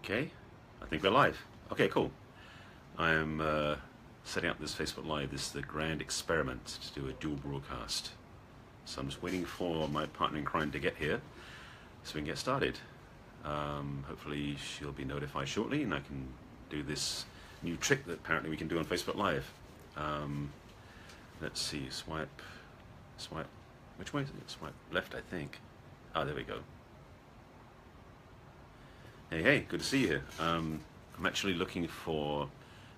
Okay, I think we're live. Okay, cool. I am setting up this Facebook Live. This is the grand experiment to do a dual broadcast. So I'm just waiting for my partner in crime to get here so we can get started. Hopefully she'll be notified shortly and I can do this new trick that apparently we can do on Facebook Live. Let's see, swipe, which way is it? Swipe left, I think. Ah, there we go. Hey, good to see you here. I'm actually looking for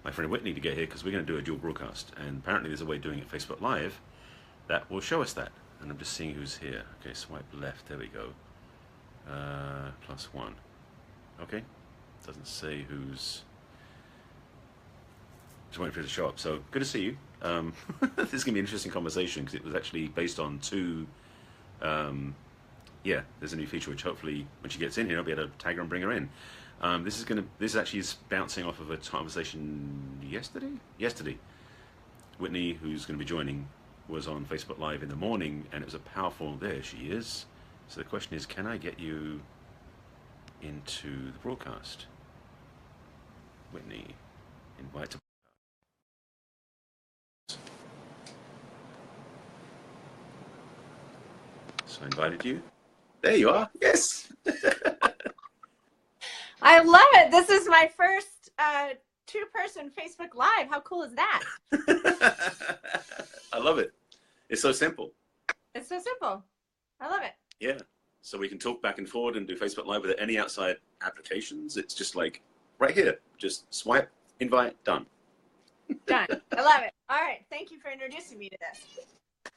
my friend Whitney to get here because we're going to do a dual broadcast, and apparently there's a way of doing it Facebook Live that will show us that. And I'm just seeing who's here. Okay, swipe left, there we go. +1. Okay, doesn't say who's... Just waiting for it to show up. So, good to see you. This is going to be an interesting conversation because it was actually based on two... yeah, there's a new feature which hopefully when she gets in here I'll be able to tag her and bring her in. This actually is bouncing off of a conversation yesterday. Whitney, who's going to be joining, was on Facebook Live in the morning, and it was a powerful. There she is. So the question is, can I get you into the broadcast? Whitney, invite to. So I invited you. There you are. Yes. I love it. This is my first two-person Facebook Live. How cool is that? I love it. It's so simple. It's so simple. I love it. Yeah. So we can talk back and forward and do Facebook Live without any outside applications. It's just like right here. Just swipe, invite, done. Done. I love it. All right. Thank you for introducing me to this.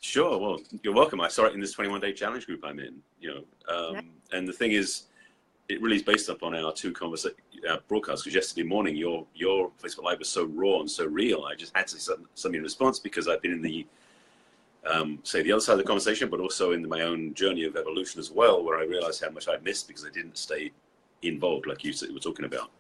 Sure. Well, you're welcome. I saw it in this 21-day challenge group I'm in. And the thing is, it really is based upon our two broadcasts. Because yesterday morning, your Facebook Live was so raw and so real. I just had to say something in response because I've been in the the other side of the conversation, but also in my own journey of evolution as well, where I realized how much I missed because I didn't stay involved, like you were talking about.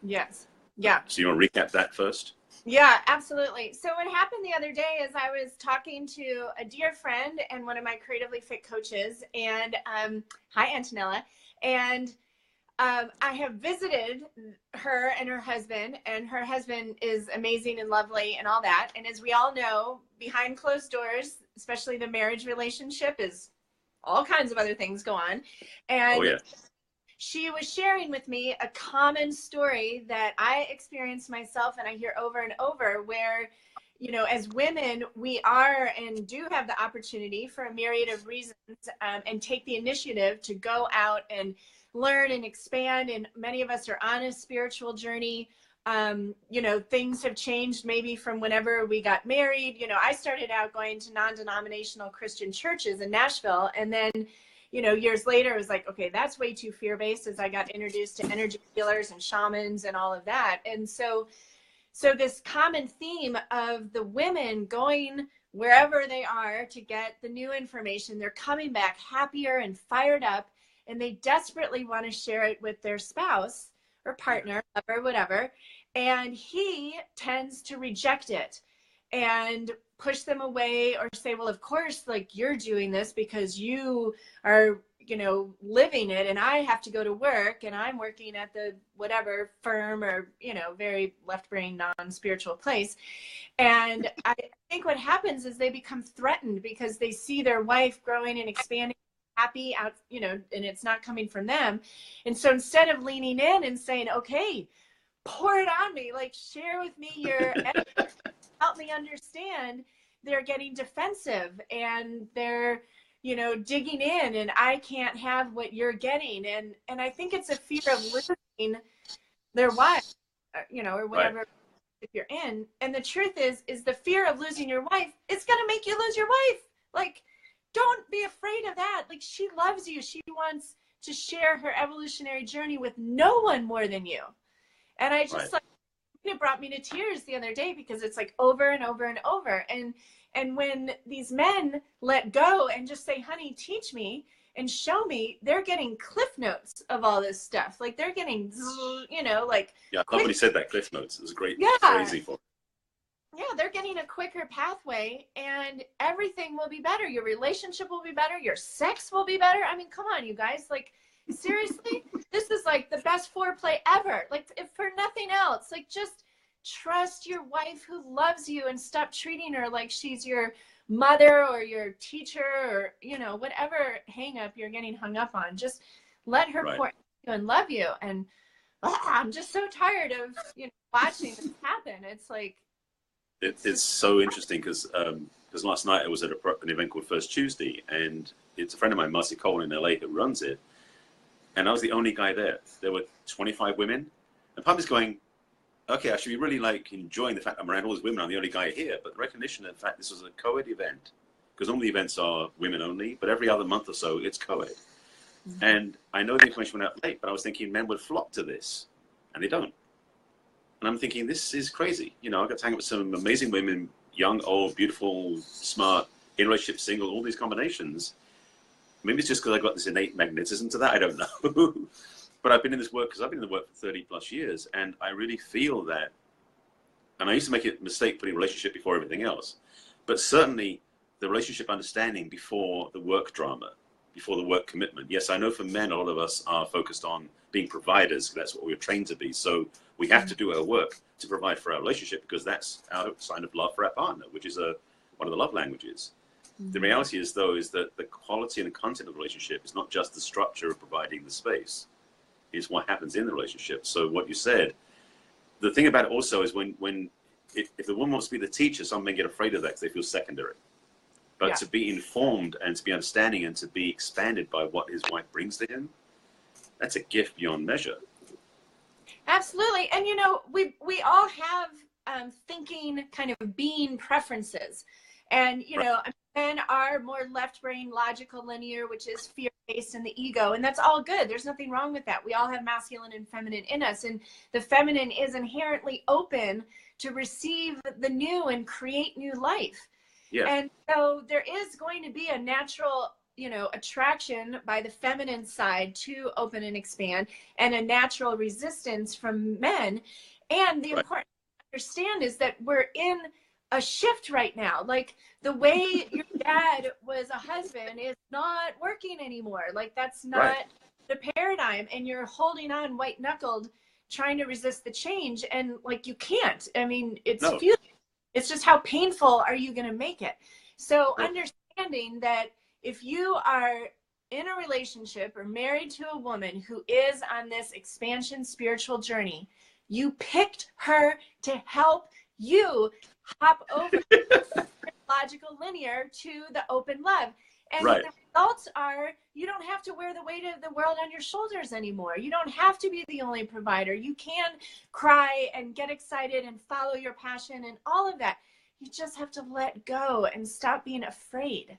Yes. Yeah. So you want to recap that first? Yeah, absolutely. So what happened the other day is I was talking to a dear friend and one of my creatively fit coaches, and hi, Antonella, and I have visited her and her husband is amazing and lovely and all that. And as we all know, behind closed doors, especially the marriage relationship, is all kinds of other things go on. And oh, yeah. She was sharing with me a common story that I experienced myself and I hear over and over where, as women, we are and do have the opportunity for a myriad of reasons and take the initiative to go out and learn and expand. And many of us are on a spiritual journey. Things have changed maybe from whenever we got married. I started out going to non-denominational Christian churches in Nashville, and then years later, it was like, okay, that's way too fear-based as I got introduced to energy healers and shamans and all of that. And so this common theme of the women going wherever they are to get the new information, they're coming back happier and fired up, and they desperately want to share it with their spouse or partner, or whatever. And he tends to reject it and push them away or say, well, of course, like, you're doing this because you are, living it, and I have to go to work and I'm working at the whatever firm or, very left brain, non-spiritual place. And I think what happens is they become threatened because they see their wife growing and expanding, happy out, and it's not coming from them. And so instead of leaning in and saying, okay, pour it on me, like, share with me your help me understand, they're getting defensive and they're, digging in, and I can't have what you're getting. And I think it's a fear of losing their wife, or whatever, right, if you're in. And the truth is the fear of losing your wife is going to make you lose your wife. Like, don't be afraid of that. Like, she loves you. She wants to share her evolutionary journey with no one more than you. And I just, right, it brought me to tears the other day because it's like over and over and over. And when these men let go and just say, honey, teach me and show me, they're getting cliff notes of all this stuff. Like, they're getting, like. Yeah, nobody said that, cliff notes. It was great. Yeah. Crazy for. Yeah, they're getting a quicker pathway and everything will be better. Your relationship will be better. Your sex will be better. I mean, come on, you guys. Like, seriously, this is like the best foreplay ever. Like, if for nothing else, like, just trust your wife who loves you and stop treating her like she's your mother or your teacher or, you know, whatever hang up you're getting hung up on. Just let her Right. pour into you and love you. And I'm just so tired of, you know, watching this happen. It's like, It's so interesting because last night I was at an event called First Tuesday, and it's a friend of mine, Marcy Cole in LA, who runs it, and I was the only guy there. There were 25 women, and part of me's going, okay, I should be really like enjoying the fact I'm around all these women. I'm the only guy here, but the recognition of the fact this was a co-ed event, because normally events are women only, but every other month or so it's co-ed. Mm-hmm. And I know the information went out late, but I was thinking men would flock to this, and they don't. And I'm thinking, this is crazy. You know, I got to hang out with some amazing women, young, old, beautiful, smart, in relationship, single, all these combinations. Maybe it's just because I got this innate magnetism to that. I don't know. But I've been in this work because I've been in the work for 30 plus years. And I really feel that. And I used to make a mistake putting relationship before everything else. But certainly the relationship understanding before the work drama, before the work commitment. Yes, I know for men, a lot of us are focused on being providers. That's what we're trained to be. So we have to do our work to provide for our relationship because that's our sign of love for our partner, which is one of the love languages. Mm-hmm. The reality is, though, is that the quality and the content of the relationship is not just the structure of providing the space. It's what happens in the relationship. So what you said, the thing about it also is if the woman wants to be the teacher, some men get afraid of that because they feel secondary. But to be informed and to be understanding and to be expanded by what his wife brings to him, that's a gift beyond measure. Absolutely. And, you know, we all have thinking kind of being preferences. And, you know, men are more left brain, logical, linear, which is fear based in the ego. And that's all good. There's nothing wrong with that. We all have masculine and feminine in us. And the feminine is inherently open to receive the new and create new life. Yeah. And so there is going to be a natural, you know, attraction by the feminine side to open and expand, and a natural resistance from men. And the important thing to understand is that we're in a shift right now. Like, the way your dad was a husband is not working anymore. Like, that's not the paradigm. And you're holding on white knuckled, trying to resist the change. And like, you can't. I mean, it's futile. It's just how painful are you going to make it? So understanding that if you are in a relationship or married to a woman who is on this expansion spiritual journey, you picked her to help you hop over logical linear to the open love. And the results are, you don't have to wear the weight of the world on your shoulders anymore. You don't have to be the only provider. You can cry and get excited and follow your passion and all of that. You just have to let go and stop being afraid.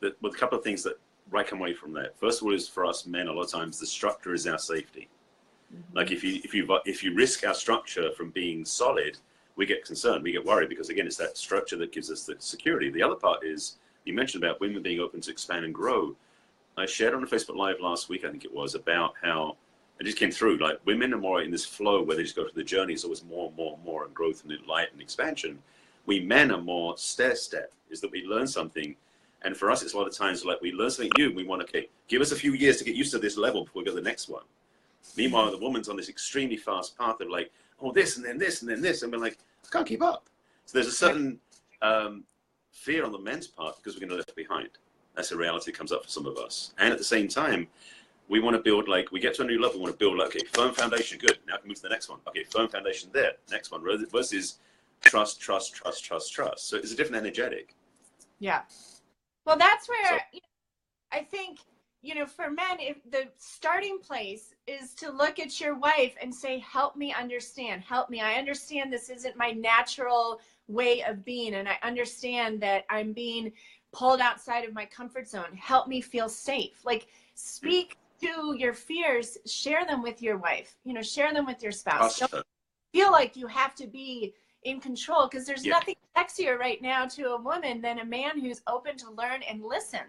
With a couple of things that come away from that. First of all, is for us men, a lot of times the structure is our safety. Mm-hmm. Like if you risk our structure from being solid, we get concerned, we get worried, because again, it's that structure that gives us the security. The other part is, you mentioned about women being open to expand and grow. I shared on a Facebook Live last week, I think it was, about how it just came through. Like, women are more in this flow where they just go through the journey. It's always more and more and more, and growth and light and expansion. We men are more stair-step, is that we learn something. And for us, it's a lot of times like we learn something new, and we want to, okay, give us a few years to get used to this level before we go to the next one. Meanwhile, the woman's on this extremely fast path of like, oh, this, and then this, and then this. And we're like, I can't keep up. So there's a certain fear on the men's part because we're going to left behind. That's a reality that comes up for some of us. And at the same time, we want to build, like, we get to a new level, we want to build, like, okay, firm foundation, good. Now we can move to the next one. Okay, firm foundation there, next one. Versus trust, trust, trust, trust, trust. So it's a different energetic. Yeah. Well, that's where I think, you know, for men, if the starting place is to look at your wife and say, help me understand, help me. I understand this isn't my natural way of being, and I understand that I'm being pulled outside of my comfort zone. Help me feel safe. Like, speak to your fears, share them with your wife, you know, share them with your spouse. Don't feel like you have to be in control, because there's nothing sexier right now to a woman than a man who's open to learn and listen.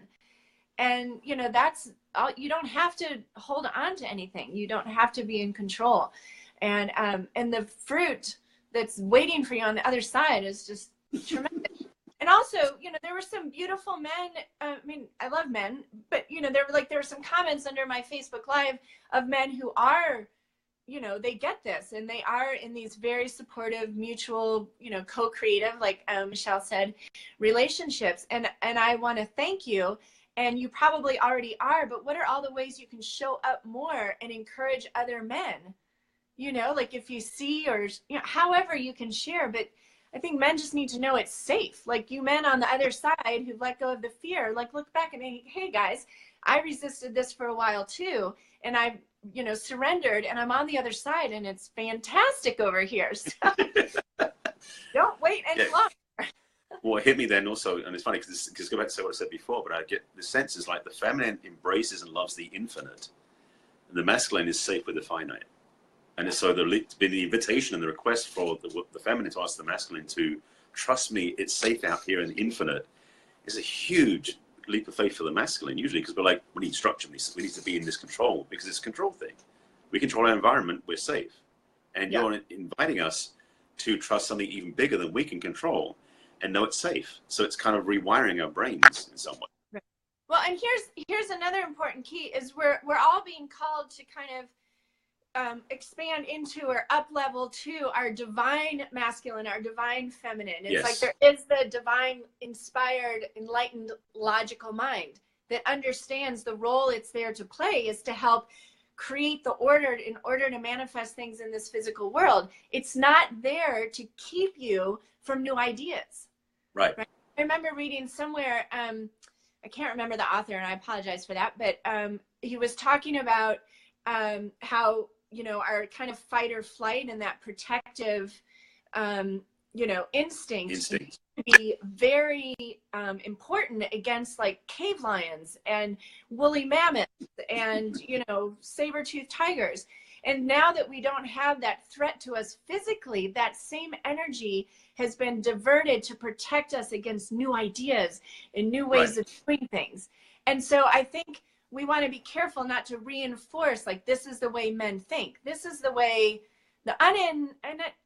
And, you know, that's all. You don't have to hold on to anything. You don't have to be in control. And the fruit that's waiting for you on the other side is just tremendous. And And also, you know, there were some beautiful men. I mean, I love men, but you know, there were some comments under my Facebook Live of men who are, you know, they get this and they are in these very supportive, mutual, you know, co-creative, like Michelle said, relationships. And I want to thank you. And you probably already are, but what are all the ways you can show up more and encourage other men? You know, like if you see, or, you know, however you can share, but I think men just need to know it's safe. Like you men on the other side who've let go of the fear, like look back and think, hey guys, I resisted this for a while too. And I've, you know, surrendered, and I'm on the other side and it's fantastic over here. So don't wait any longer. Well, it hit me then also, and it's funny because go back to what I said before, but I get the sense is like the feminine embraces and loves the infinite, and the masculine is safe with the finite. And so the invitation and the request for the feminine to ask the masculine to trust me, it's safe out here in the infinite, is a huge leap of faith for the masculine, usually, because we're like, we need structure, we need to be in this control, because it's a control thing. We control our environment, we're safe. And you're inviting us to trust something even bigger than we can control and know it's safe. So it's kind of rewiring our brains in some way. Right. Well, and here's another important key is we're all being called to kind of expand into or up level to our divine masculine, our divine feminine. It's like there is the divine inspired, enlightened, logical mind that understands the role it's there to play is to help create the order in order to manifest things in this physical world. It's not there to keep you from new ideas. Right. I remember reading somewhere, I can't remember the author and I apologize for that, but he was talking about how, you know, our kind of fight or flight and that protective, you know, instinct can be very important against like cave lions and woolly mammoths and, you know, saber-toothed tigers. And now that we don't have that threat to us physically, that same energy has been diverted to protect us against new ideas and new ways of doing things. And so I think we want to be careful not to reinforce like this is the way men think. This is the way the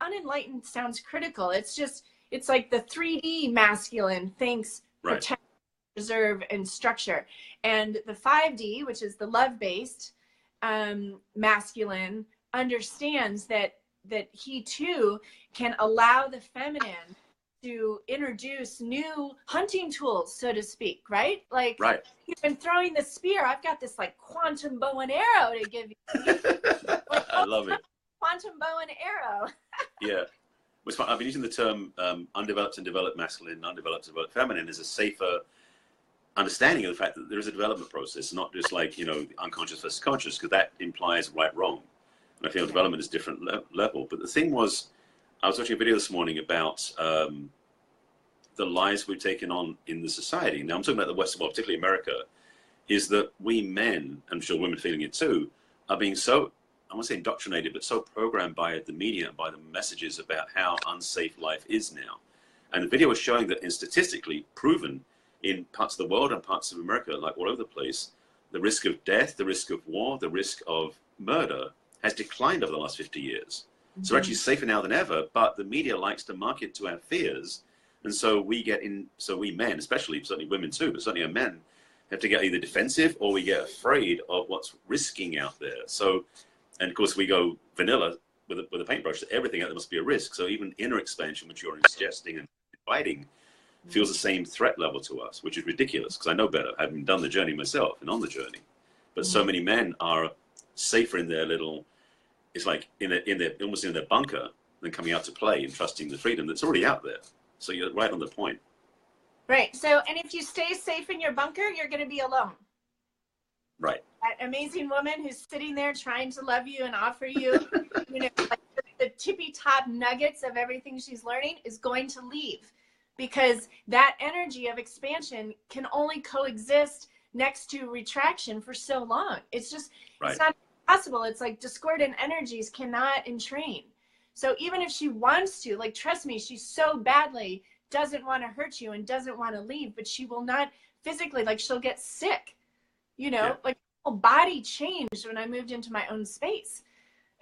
unenlightened sounds critical. It's just, it's like the 3D masculine thinks protect, preserve, and structure. And the 5D, which is the love-based masculine, understands that he too can allow the feminine to introduce new hunting tools, so to speak, right? Like you've been throwing the spear. I've got this like quantum bow and arrow to give you. Like, I love it. Quantum bow and arrow. Yeah. I've been using the term undeveloped and developed masculine, undeveloped and developed feminine as a safer understanding of the fact that there is a development process, not just like, you know, unconscious versus conscious, because that implies right, wrong. And I feel development is different level. But the thing was, I was watching a video this morning about the lies we've taken on in the society. Now I'm talking about the Western world, particularly America, is that we men, I'm sure women feeling it too, are being so, I won't say indoctrinated, but so programmed by the media and by the messages about how unsafe life is now. And the video was showing that, and statistically proven in parts of the world and parts of America, like all over the place, the risk of death, the risk of war, the risk of murder has declined over the last 50 years. So we're actually safer now than ever, but the media likes to market to our fears. And so we get in, so we men, especially, certainly women too, but certainly our men, have to get either defensive or we get afraid of what's risking out there. So, and of course we go vanilla with a paintbrush, everything out there must be a risk. So even inner expansion, which you're suggesting and inviting, feels the same threat level to us, which is ridiculous because I know better, having done the journey myself and on the journey. But so many men are safer in their little, it's like almost in their bunker than coming out to play and trusting the freedom that's already out there. So you're right on the point. Right. So, and if you stay safe in your bunker, you're going to be alone. Right. That amazing woman who's sitting there trying to love you and offer you, you know, like the tippy top nuggets of everything she's learning is going to leave because that energy of expansion can only coexist next to retraction for so long. It's just, it's not possible. It's like discordant energies cannot entrain. So even if she wants to, like, trust me, she so badly doesn't want to hurt you and doesn't want to leave, but she will not physically, like, she'll get sick, you know, like my whole body changed when I moved into my own space.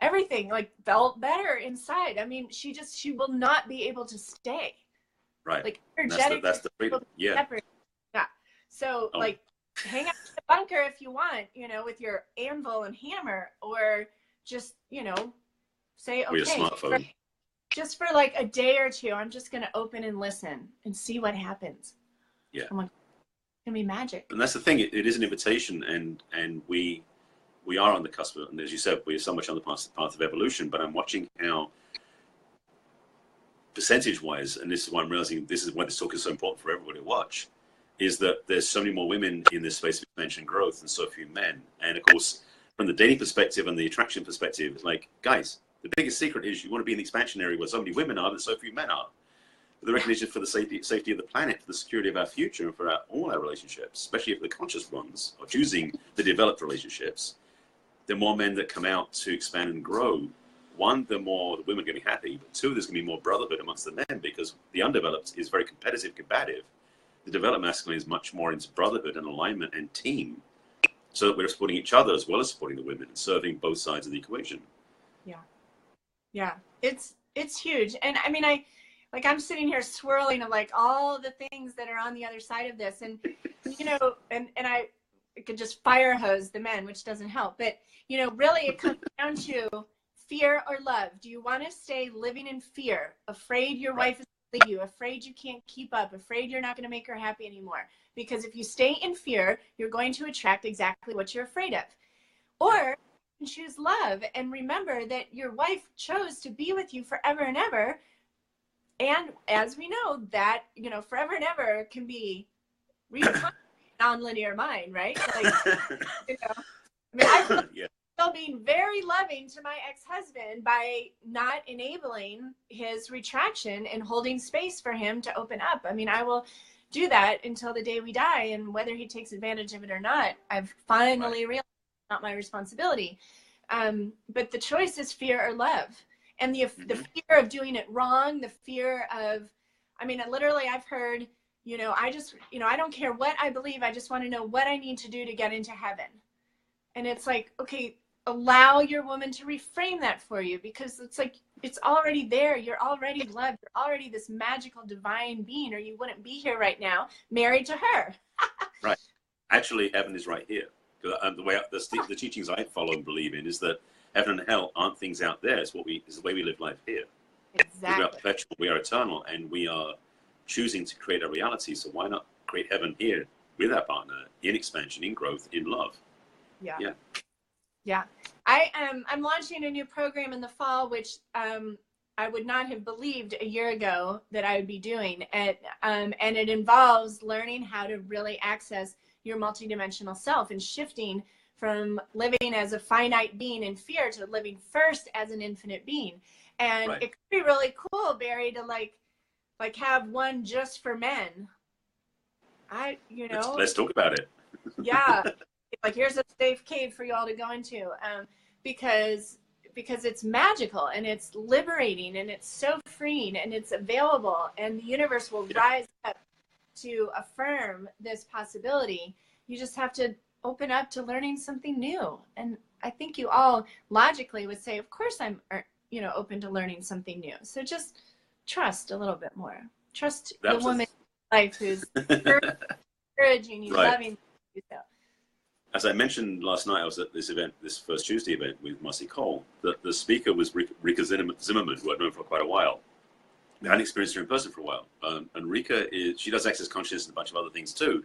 Everything like felt better inside. I mean, she will not be able to stay. Right. Like And energetic. that's the freedom. Yeah. Separate. Yeah. So like hang out in the bunker if you want, you know, with your anvil and hammer, or just, you know, say, Or your okay, smartphone. just for like a day or two, I'm just going to open and listen and see what happens. Yeah. I'm like, it's going to be magic. And that's the thing. It is an invitation, and we are on the cusp of, and as you said, we're so much on the path of evolution. But I'm watching how, percentage-wise, and this is why I'm realizing this is why this talk is so important for everybody to watch, is that there's so many more women in this space of expansion and growth and so few men. And of course, from the dating perspective and the attraction perspective, it's like, guys, the biggest secret is you want to be in the expansion area where so many women are, but so few men are. But the recognition for the safety of the planet, for the security of our future, and for all our relationships, especially if the conscious ones are choosing the developed relationships, the more men that come out to expand and grow, one, the more the women are going to be happy, but two, there's going to be more brotherhood amongst the men, because the undeveloped is very competitive, combative. The developed masculine is much more into brotherhood and alignment and team, so that we're supporting each other as well as supporting the women and serving both sides of the equation. Yeah, it's huge. And I mean, I'm sitting here swirling of like all the things that are on the other side of this, and you know, and I could just fire hose the men, which doesn't help. But you know, really, it comes down to fear or love. Do you want to stay living in fear, afraid your wife is going to leave you, afraid you can't keep up, afraid you're not going to make her happy anymore? Because if you stay in fear, you're going to attract exactly what you're afraid of. Or choose love and remember that your wife chose to be with you forever and ever. And as we know, that, you know, forever and ever can be redefined non-linear mind, right? Like, you know, I mean, I still being very loving to my ex-husband by not enabling his retraction and holding space for him to open up. I mean, I will do that until the day we die, and whether he takes advantage of it or not, I've finally realized it's not my responsibility. But the choice is fear or love. And the fear of doing it wrong, the fear of, I mean, literally I've heard, you know, I don't care what I believe. I just want to know what I need to do to get into heaven. And it's like, okay, allow your woman to reframe that for you, because it's like, it's already there. You're already loved. You're already this magical divine being, or you wouldn't be here right now married to her. Right. Actually, heaven is right here. The way the teachings I follow and believe in is that heaven and hell aren't things out there. It's the way we live life here. Exactly. We are perpetual, we are eternal, and we are choosing to create a reality. So why not create heaven here with our partner, in expansion, in growth, in love? Yeah. I'm launching a new program in the fall, which I would not have believed a year ago that I would be doing. And it involves learning how to really access your multidimensional self and shifting from living as a finite being in fear to living first as an infinite being. And it could be really cool, Barry, to like have one just for men. Let's talk about it. Yeah. Like, here's a safe cave for you all to go into, because it's magical and it's liberating and it's so freeing and it's available, and the universe will rise up to affirm this possibility. You just have to open up to learning something new. And I think you all logically would say, of course I'm, you know, open to learning something new. So just trust a little bit more. Trust the woman in life who's encouraging you, loving you. As I mentioned last night, I was at this event, this First Tuesday event with Marcy Cole. The speaker was Rika Zimmerman, who I'd known for quite a while. I hadn't experienced her in person for a while. And Rika, she does access consciousness and a bunch of other things too.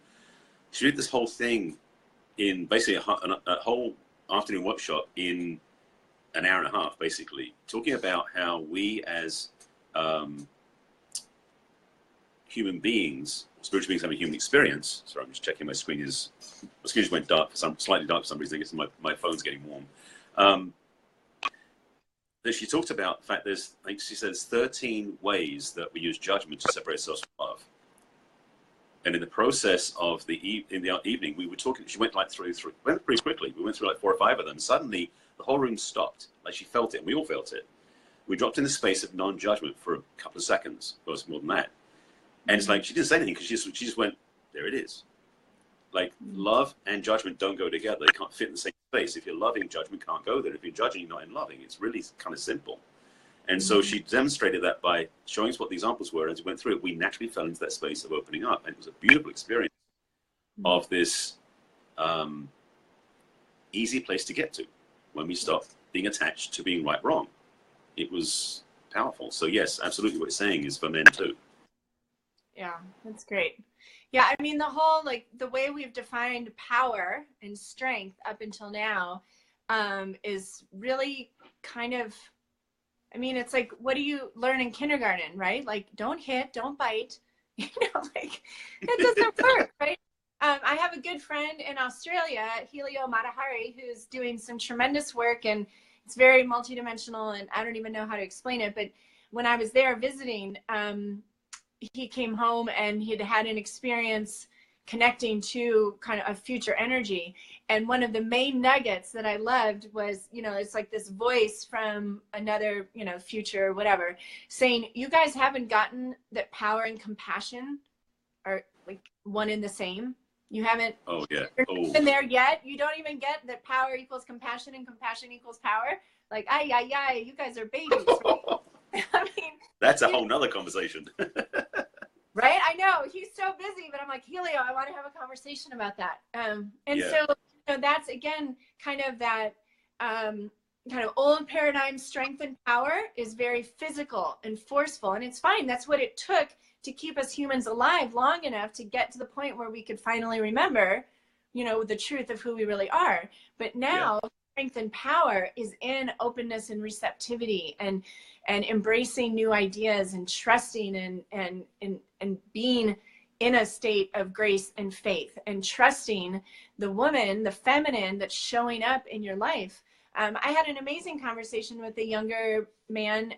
She did this whole thing in basically a whole afternoon workshop in an hour and a half, basically, talking about how we as human beings, spiritual beings having a human experience. Sorry, I'm just checking my screen just went dark slightly dark for some reason. I guess my phone's getting warm. That she talked about the fact she says 13 ways that we use judgment to separate ourselves from love. And in the process of the evening, we were talking. She went went pretty quickly. We went through like 4 or 5 of them. Suddenly, the whole room stopped. Like, she felt it, and we all felt it. We dropped in the space of non-judgment for a couple of seconds, or more than that. And it's like she didn't say anything, because she just went, there it is. Like, love and judgment don't go together. They can't fit in the same space. If you're loving, judgment can't go there. If you're judging, you're not in loving. It's really kind of simple. And so she demonstrated that by showing us what the examples were. As we went through it, we naturally fell into that space of opening up. And it was a beautiful experience of this easy place to get to when we stop being attached to being right, wrong. It was powerful. So yes, absolutely what you're saying is for men too. Yeah, that's great. Yeah, I mean, the whole, like, the way we've defined power and strength up until now is really kind of, I mean, it's like, what do you learn in kindergarten, right? Like, don't hit, don't bite, you know, like, it doesn't work, right? I have a good friend in Australia, Helio Matahari, who's doing some tremendous work, and it's very multidimensional, and I don't even know how to explain it, but when I was there visiting, he came home and he'd had an experience connecting to kind of a future energy. And one of the main nuggets that I loved was, you know, it's like this voice from another, you know, future, whatever, saying, you guys haven't gotten that power and compassion are like one in the same. You haven't been there yet. You don't even get that power equals compassion and compassion equals power. Like, you guys are babies. Right? I mean, that's a whole nother conversation. Right? I know he's so busy, but I'm like, Helio, I want to have a conversation about that. So, you know, that's again, kind of that kind of old paradigm. Strength and power is very physical and forceful, and it's fine. That's what it took to keep us humans alive long enough to get to the point where we could finally remember, you know, the truth of who we really are. But now strength and power is in openness and receptivity and embracing new ideas and trusting and being in a state of grace and faith and trusting the woman, the feminine that's showing up in your life. I had an amazing conversation with a younger man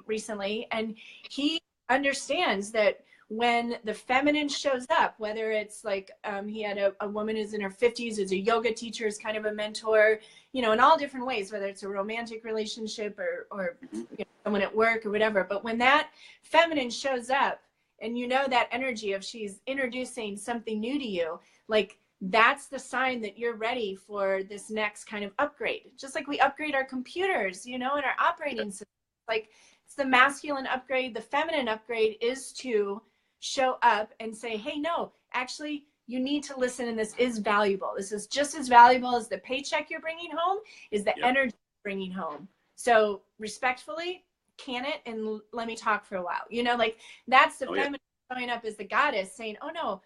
recently, and he understands that when the feminine shows up, whether it's like he had a woman who's in her 50s, who's a yoga teacher, is kind of a mentor, you know, in all different ways, whether it's a romantic relationship or you know, someone at work or whatever. But when that feminine shows up and you know that energy of she's introducing something new to you, like that's the sign that you're ready for this next kind of upgrade. Just like we upgrade our computers, you know, and our operating system. Like it's the masculine upgrade. The feminine upgrade is to show up and say, hey, no, actually, you need to listen, and this is valuable. This is just as valuable as the paycheck you're bringing home, is the energy you're bringing home. So respectfully, can it, and let me talk for a while. You know, like that's the feminine showing up as the goddess saying, oh, no,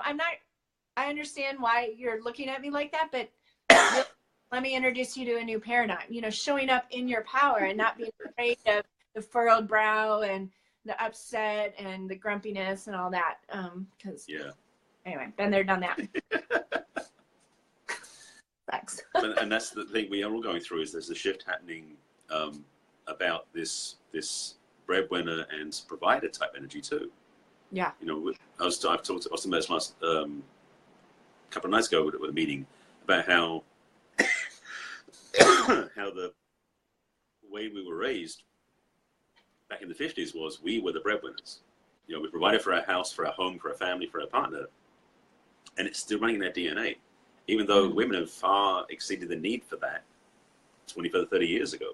I'm not, I understand why you're looking at me like that, but let me introduce you to a new paradigm, you know, showing up in your power and not being afraid of the furrowed brow and the upset and the grumpiness and all that. Because anyway, been there, done that. Sucks. And that's the thing we are all going through, is there's a shift happening about this breadwinner and provider type energy too. Yeah. You know, I've talked to Austin Mez last couple of nights ago with a meeting about how how the way we were raised back in the 50s was we were the breadwinners. You know, we provided for our house, for our home, for our family, for our partner. And it's still running in their DNA, even though women have far exceeded the need for that 20, 30 years ago.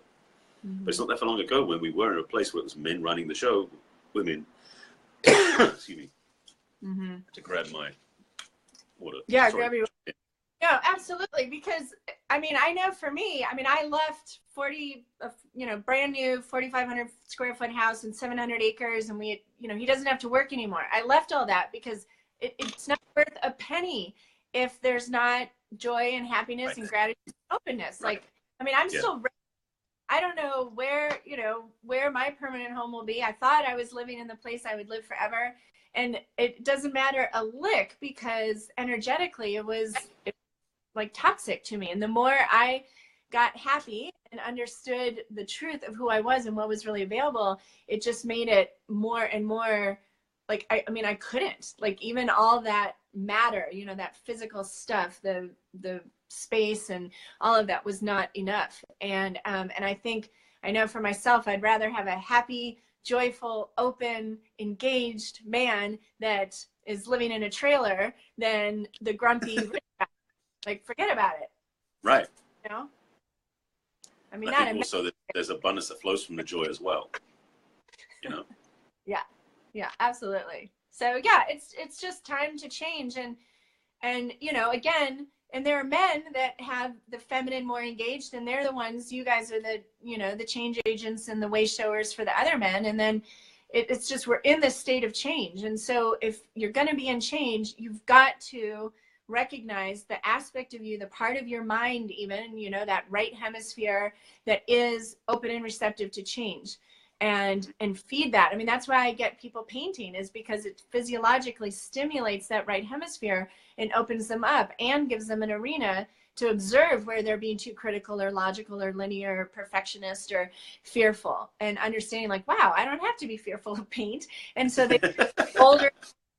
But it's not that far long ago when we were in a place where it was men running the show, women, excuse me, to grab my water. Yeah, grab your water. No, absolutely. Because, I mean, I know for me, I mean, I left 40, you know, brand new 4,500 square foot house and 700 acres. And we, you know, he doesn't have to work anymore. I left all that because it's not worth a penny if there's not joy and happiness and gratitude and openness. Like, I mean, I'm still, I don't know where, you know, where my permanent home will be. I thought I was living in the place I would live forever. And it doesn't matter a lick because energetically it was like toxic to me. And the more I got happy and understood the truth of who I was and what was really available, it just made it more and more like, I mean, I couldn't, like, even all that matter, you know, that physical stuff, the space and all of that was not enough. And I think, I know for myself, I'd rather have a happy, joyful, open, engaged man that is living in a trailer than the grumpy, like, forget about it. Right. You know? I mean, I think also that there's abundance that flows from the joy as well, you know? Yeah. Yeah, absolutely. So yeah, it's just time to change. And, you know, again, and there are men that have the feminine more engaged, and they're the ones, you guys are the, you know, the change agents and the way showers for the other men. And then it's just, we're in this state of change. And so if you're going to be in change, you've got to recognize the aspect of you, the part of your mind, even, you know, that right hemisphere that is open and receptive to change, and feed that. I mean, that's why I get people painting, is because it physiologically stimulates that right hemisphere and opens them up and gives them an arena to observe where they're being too critical or logical or linear or perfectionist or fearful, and understanding like, wow, I don't have to be fearful of paint. And so they older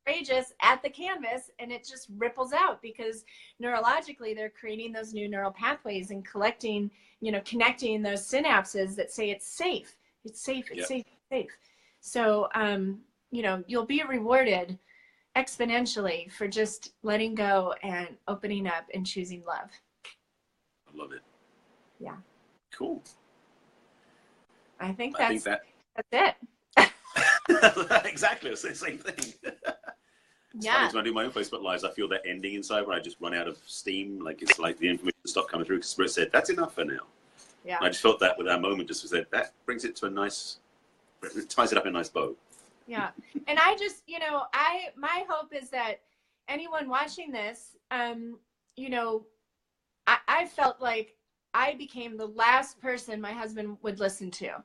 courageous at the canvas, and it just ripples out, because neurologically they're creating those new neural pathways and collecting, you know, connecting those synapses that say it's safe. It's safe, it's safe, it's safe. So, you know, you'll be rewarded exponentially for just letting go and opening up and choosing love. I love it. Yeah. Cool. I think that's it. Exactly. It's the same thing. It's funny, when I do my own Facebook Lives, I feel that ending inside when I just run out of steam. Like, it's like the information stopped coming through because Spirit said, that's enough for now. Yeah. And I just felt that with that moment, just said, that brings it to a nice, it ties it up in a nice bow. Yeah. And I just, you know, my hope is that anyone watching this, you know, I felt like I became the last person my husband would listen to.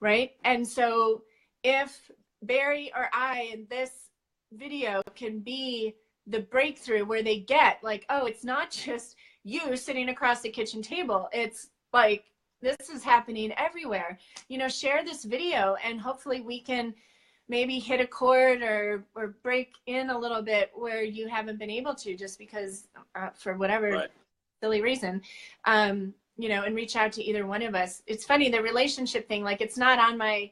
Right. And so if Barry or I in this video can be the breakthrough where they get like, oh, it's not just you sitting across the kitchen table. It's like, this is happening everywhere. You know, share this video, and hopefully we can maybe hit a chord or break in a little bit where you haven't been able to, just because for whatever silly reason, you know, and reach out to either one of us. It's funny, the relationship thing, like it's not on my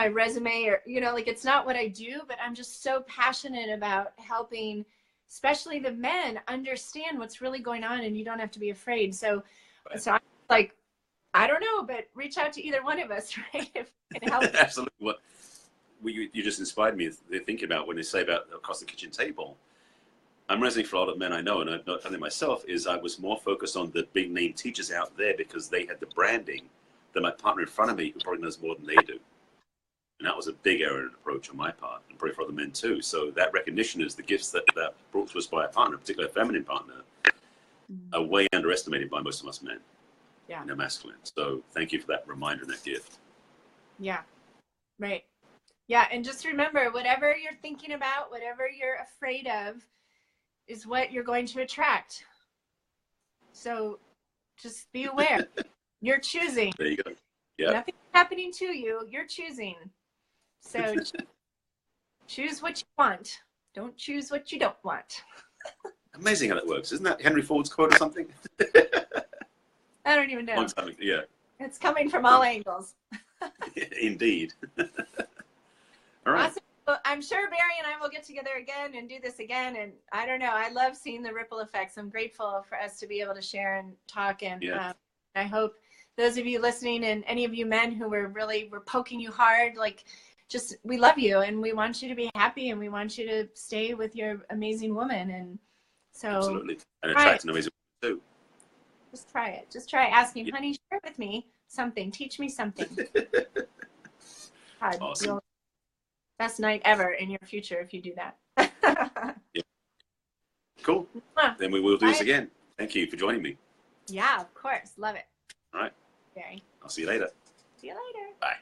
resume, or, you know, like it's not what I do, but I'm just so passionate about helping, especially the men, understand what's really going on, and you don't have to be afraid. So I'm like, I don't know, but reach out to either one of us, right? If it helps. Absolutely. What you just inspired me thinking about when they say about across the kitchen table. I'm resonating for a lot of men I know, and I've not done it myself, is I was more focused on the big name teachers out there because they had the branding than my partner in front of me, who probably knows more than they do. And that was a big error in approach on my part, and probably for other men too. So that recognition is the gifts that brought to us by a partner, particularly a feminine partner, are way underestimated by most of us men. Yeah. And they're masculine. So thank you for that reminder and that gift. Yeah. Right. Yeah. And just remember, whatever you're thinking about, whatever you're afraid of, is what you're going to attract. So just be aware. You're choosing. There you go. Yeah. Nothing's happening to you. You're choosing. So choose what you want. Don't choose what you don't want. Amazing how that works. Isn't that Henry Ford's quote or something? I don't even know. Yeah. It's coming from all angles. Indeed. All right. Awesome. Well, I'm sure Barry and I will get together again and do this again. And I don't know, I love seeing the ripple effects. I'm grateful for us to be able to share and talk. And I hope those of you listening, and any of you men who were poking you hard, like, just, we love you and we want you to be happy and we want you to stay with your amazing woman. And so absolutely. And attract an amazing woman too. Just try it. Just try asking, honey, share with me something. Teach me something. God, awesome. Best night ever in your future if you do that. Yeah. Cool. Then we will do this again. Thank you for joining me. Yeah, of course. Love it. All right. Barry. I'll see you later. See you later. Bye.